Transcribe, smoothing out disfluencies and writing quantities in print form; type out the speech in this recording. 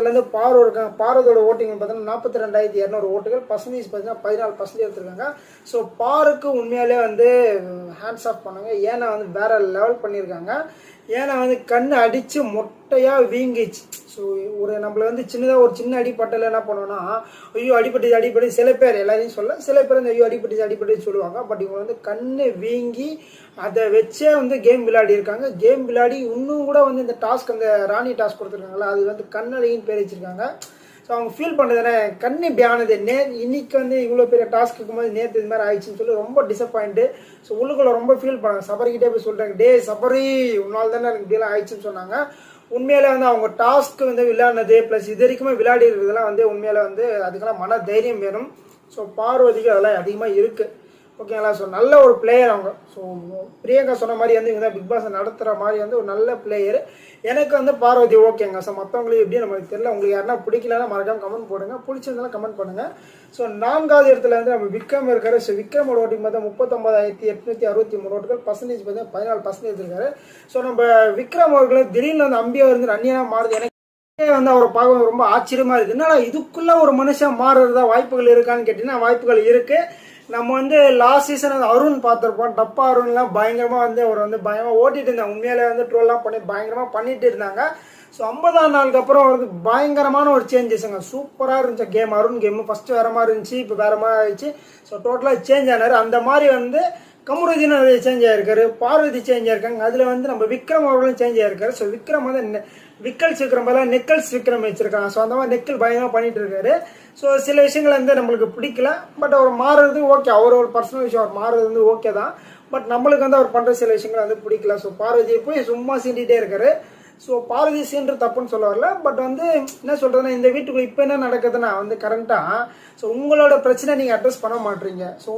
இடத்துலேருந்து பார்வ இருக்காங்க. பார்வதோட ஓட்டிங் பார்த்தீங்கன்னா 42,200 ஓட்டுகள், பர்சன்டேஜ் பார்த்தீங்கன்னா 14% எடுத்திருக்காங்க. ஸோ பாருக்கு உண்மையாலே வந்து ஹேண்ட்ஸ் ஆஃப் பண்ணுங்க. ஏன்னா வந்து வேற லெவல் பண்ணியிருக்காங்க. ஏன்னா வந்து கண்ணு அடித்து மொட்டையாக வீங்கிச்சு. ஸோ ஒரு நம்மள வந்து சின்னதாக ஒரு சின்ன அடிப்பட்டல என்ன பண்ணுவோன்னா, ஐயோ அடிப்பட்டு சில பேர் எல்லாரையும் சொல்ல, சில பேர் வந்து ஐயோ அடிப்பட்டு சொல்லுவாங்க. பட் இவங்க வந்து கண்ணு வீங்கி அதை வச்சே வந்து கேம் விளையாடி இருக்காங்க. கேம் விளையாடி இன்னும் கூட வந்து இந்த டாஸ்க், அந்த ராணி டாஸ்க் கொடுத்துருக்காங்களா, அது வந்து கண்ணழகின்னு பேர் வச்சிருக்காங்க. ஸோ அவங்க ஃபீல் பண்ணுறதுனே கண்ணு இப்படி ஆனது, இன்னைக்கு வந்து இவ்வளோ பெரிய டாஸ்க் இருக்கும்போது நேற்று இது மாதிரி ஆயிடுச்சுன்னு சொல்லி ரொம்ப டிசப்பாயிண்ட்டு. ஸோ உள்ளுக்குள்ள ரொம்ப ஃபீல் பண்ணாங்க. சபரிக்கிட்டே போய் சொல்கிறாங்க, டே சபரி உன்னால் தானே எனக்கு இப்படியெல்லாம் ஆயிடுச்சுன்னு சொன்னாங்க. உண்மையில வந்து அவங்க டாஸ்க்கு வந்து விளையாடினது ப்ளஸ் இது வரைக்குமே விளையாடி இருக்கிறதுலாம் வந்து உண்மையில வந்து அதுக்கெல்லாம் மன தைரியம் வேணும். ஸோ பார்வதிக்கு அதெல்லாம் அதிகமாக இருக்குது. ஓகேங்களா. ஸோ நல்ல ஒரு பிளேயர் அவங்க. ஸோ பிரியங்கா சொன்ன மாதிரி வந்து இவங்க தான் பிக் பாஸ் நடத்துகிற மாதிரி வந்து ஒரு நல்ல பிளேயர். எனக்கு வந்து பார்வதி ஓகேங்க. ஸோ மற்றவங்களுக்கு எப்படி நமக்கு தெரியல. உங்களுக்கு யாருன்னா பிடிக்கலன்னா மறக்காம கமெண்ட் போடுங்க, பிடிச்சிருந்தாலும் கமெண்ட் பண்ணுங்கள். ஸோ 4வது இடத்துல வந்து நம்ம விக்ரம் இருக்காரு. ஸோ விக்ரமோட ஓட்டிங் பார்த்தா 39,863 ஓட்டுகள், பர்சன்டேஜ் பார்த்தா 14% இருக்காரு. ஸோ நம்ம விக்ரம் அவர்கள் திடீர்னு வந்து அம்பியா வந்து ரன்னியாக மாறுது. எனக்கு வந்து அவரை பார்க்க ரொம்ப ஆச்சரியமா இருக்கு. என்னடா இதுக்குள்ள ஒரு மனுஷன் மாறுறதா வாய்ப்புகள் இருக்கான்னு கேட்டீங்கன்னா வாய்ப்புகள் இருக்கு. நம்ம வந்து லாஸ்ட் சீசன் அருண் பார்த்துருப்போம். டப்பா அருண்லாம் பயங்கரமாக வந்து அவர் வந்து பயங்கரமாக ஓட்டிட்டு இருந்தாங்க. உண்மையிலே வந்து ட்ரோல்லாம் பண்ணி பயங்கரமாக பண்ணிட்டு இருந்தாங்க. ஸோ 50ஆம் நாளுக்கு அப்புறம் வந்து பயங்கரமான ஒரு சேஞ்சஸுங்க. சூப்பராக இருந்துச்சு கேம். அருண் கேம் ஃபஸ்ட்டு வேற மாதிரி இருந்துச்சு, இப்போ வேற மாதிரி ஆயிடுச்சு. ஸோ டோட்டலாக சேஞ்ச் ஆனார். அந்த மாதிரி வந்து கமருதீன் சேஞ்ச் ஆயிருக்காரு, பார்வதி சேஞ்ச் ஆயிருக்காங்க. அதில் வந்து நம்ம விக்ரம் அவர்களும் சேஞ்ச் ஆயிருக்காரு. ஸோ விக்ரம் வந்து விக்கல்ஸ் விக்ரம் போல நெக்கல்ஸ் விக்ரம் வச்சிருக்காங்க. ஸோ அந்த மாதிரி நெக்கல் பயங்கரமாக பண்ணிட்டு இருக்காரு. ஸோ சில விஷயங்கள் வந்து நம்மளுக்கு பிடிக்கல. பட் அவர் மாறுறது ஓகே, அவர் ஒரு பர்சனல் விஷயம், அவர் மாறுறது வந்து ஓகே தான். பட் நம்மளுக்கு வந்து அவர் பண்ணுற சில விஷயங்கள் வந்து பிடிக்கல. ஸோ பார்வதியை போய் சும்மா சீண்டிகிட்டே இருக்காரு. ஸோ பார்வதி சீன்ற தப்புன்னு சொல்ல வரல. பட் வந்து என்ன சொல்றதுன்னா, இந்த வீட்டுக்கு இப்போ என்ன நடக்குதுன்னா வந்து கரண்ட்டாக ஸோ உங்களோட பிரச்சனை நீங்கள் அட்ரஸ் பண்ண மாட்டீங்க. ஸோ